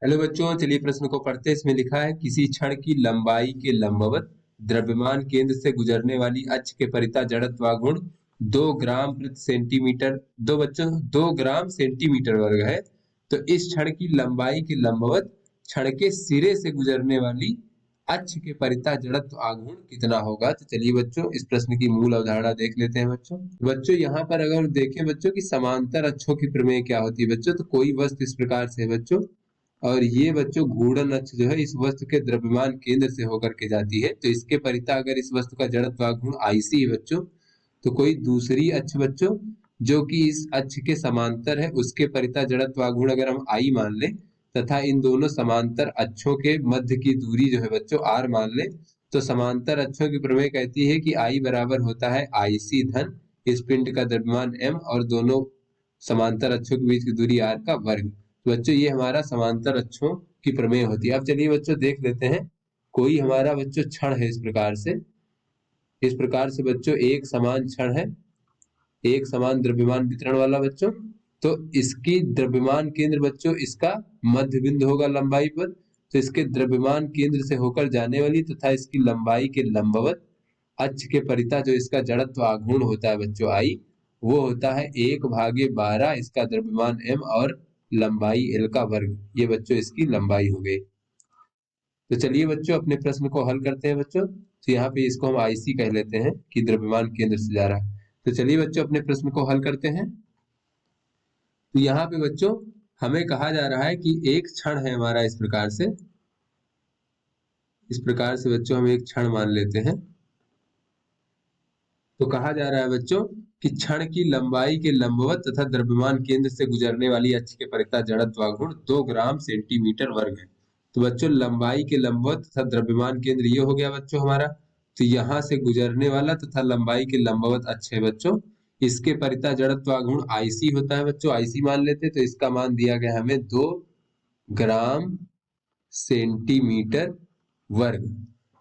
Hello बच्चों, चलिए प्रश्न को पढ़ते हैं। इसमें लिखा है किसी क्षण की लंबाई के लंबवत द्रव्यमान केंद्र से गुजरने वाली अक्ष के परितः जड़त्वाघूर्ण 2 ग्राम प्रति सेंटीमीटर दो बच्चों 2 ग्राम सेंटीमीटर वर्ग है। तो इस क्षण की लंबाई के लंबवत क्षण के सिरे से गुजरने वाली अक्ष के परितः जड़त्व आघूर्ण कितना होगा। तो चलिए बच्चों इस प्रश्न की मूल अवधारणा देख लेते हैं। बच्चों यहाँ पर अगर देखें बच्चों की समांतर अक्षों की प्रमेय क्या होती है बच्चों, तो कोई वस्तु इस प्रकार से है बच्चों, और ये बच्चों घूर्णन अक्ष जो है इस वस्तु के द्रव्यमान केंद्र से होकर के जाती है। तो इसके परितः अगर इस वस्तु का जड़त्वाघूर्ण आईसी है बच्चों, तो कोई दूसरी अक्ष बच्चों जो कि इस अक्ष के समांतर है उसके परितः जड़त्वाघूर्ण अगर हम आई मान लें तथा इन दोनों समांतर अक्षों के मध्य की दूरी जो है बच्चों आर मान लें, तो समांतर अक्षों की प्रमेय कहती है कि आई बराबर होता है आईसी धन इस पिंड का द्रव्यमान एम और दोनों समांतर अक्षों के बीच की दूरी आर का वर्ग। तो बच्चों ये हमारा समांतर अक्षों की प्रमेय होती है। अब चलिए बच्चों देख लेते हैं। कोई हमारा बच्चों क्षण है इस प्रकार से बच्चों एक समान क्षण है, एक समान द्रव्यमान वितरण वाला बच्चों। तो इसकी द्रव्यमान केंद्र बच्चों इसका मध्य बिंदु होगा लंबाई पर। तो इसके द्रव्यमान केंद्र से होकर जाने वाली तथा इसकी लंबाई के लंबवत अक्ष के परितः जो इसका जड़त्व आघूर्ण होता है बच्चों आई, वो होता है 1/12 इसका द्रव्यमान m और लंबाई l का वर्ग। ये बच्चों इसकी लंबाई हो गई। तो चलिए बच्चों अपने प्रश्न को हल करते हैं बच्चों। तो यहाँ पे इसको हम आईसी कह लेते हैं कि द्रव्यमान केंद्र से जा रहा है। तो चलिए बच्चों अपने प्रश्न को हल करते हैं। तो यहाँ पे बच्चों हमें कहा जा रहा है कि एक क्षण है हमारा इस प्रकार से बच्चों हम एक क्षण मान लेते हैं। तो कहा जा रहा है बच्चों कि क्षण की लंबाई के लंबवत तथा द्रव्यमान केंद्र से गुजरने वाली अक्ष के परितः जड़त्वाघूर्ण 2 ग्राम सेंटीमीटर वर्ग है। तो बच्चों लंबाई के लंबवत तथा द्रव्यमान केंद्र ये हो गया बच्चों हमारा। तो यहाँ से गुजरने वाला तथा लंबाई के लंबवत अक्ष है बच्चों, इसके परितः जड़त्वाघूर्ण आईसी होता है बच्चों, आईसी मान लेते। तो इसका मान दिया गया हमें 2 ग्राम सेंटीमीटर वर्ग।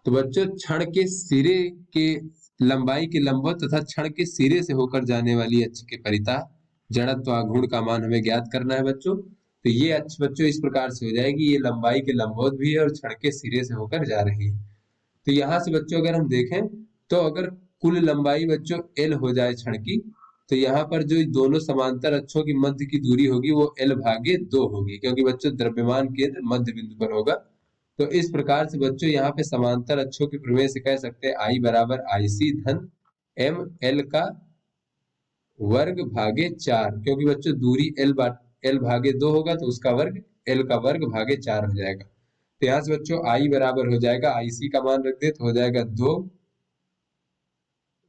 तो बच्चों क्षण के सिरे के लंबाई के लंबवत तथा क्षण के सिरे से होकर जाने वाली अक्ष के परितः जड़त्वाघूर्ण का मान हमें ज्ञात करना है बच्चों। तो ये अक्ष बच्चों इस प्रकार से हो जाएगी, ये लंबाई के लंबवत भी है और क्षण के सिरे से होकर जा रही है। तो यहाँ से बच्चों अगर हम देखें तो अगर कुल लंबाई बच्चों एल हो जाए क्षण की, तो यहाँ पर जो दोनों समांतर अक्षों की मध्य की दूरी होगी वो L/2 होगी, क्योंकि बच्चों द्रव्यमान केंद्र मध्य बिंदु पर होगा। तो इस प्रकार से बच्चों यहाँ पे समांतर अक्षों के प्रमेय से कह सकते हैं आई बराबर आईसी धन एम एल का वर्ग भागे 4, क्योंकि बच्चों दूरी L/2 होगा तो उसका वर्ग L का वर्ग भागे 4 हो जाएगा। तो यहाँ से बच्चों आई बराबर हो जाएगा, आईसी का मान रख दे तो हो जाएगा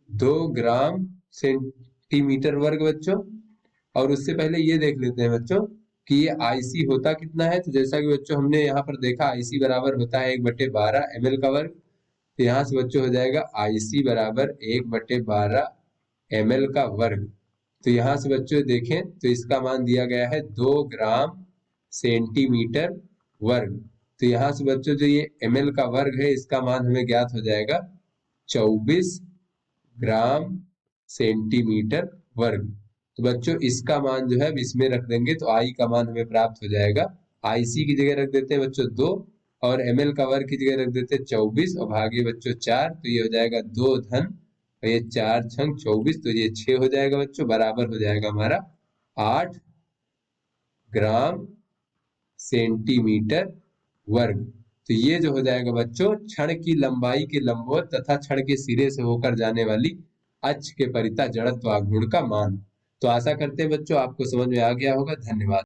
2 ग्राम सेंटीमीटर वर्ग बच्चों। और उससे पहले ये देख लेते हैं बच्चों कि ये आईसी होता कितना है। तो जैसा कि बच्चों हमने यहाँ पर देखा आईसी बराबर होता है 1/12 ml का वर्ग। तो यहाँ से बच्चों हो जाएगा आईसी बराबर 1/12 ml का वर्ग। तो यहाँ से बच्चों देखें तो इसका मान दिया गया है 2 ग्राम सेंटीमीटर वर्ग। तो यहाँ से बच्चों जो ये ml का वर्ग है इसका मान हमें ज्ञात हो जाएगा 24 ग्राम सेंटीमीटर वर्ग। तो बच्चों इसका मान जो है इसमें रख देंगे तो आई का मान हमें प्राप्त हो जाएगा। आईसी की जगह रख देते हैं बच्चों 2 और ml का वर्ग की जगह रख देते हैं 24 और भागे बच्चों 4। तो ये हो जाएगा 2 धन और ये 4 छंग 24, तो ये 6 हो जाएगा बच्चों, बराबर हो जाएगा हमारा 8 ग्राम सेंटीमीटर वर्ग। तो ये जो हो जाएगा बच्चों क्षण की लंबाई के लंबवत तथा क्षण के सिरे से होकर जाने वाली अक्ष के परितः जड़त्वाघूर्ण का मान। तो आशा करते हैं बच्चों आपको समझ में आ गया होगा। धन्यवाद।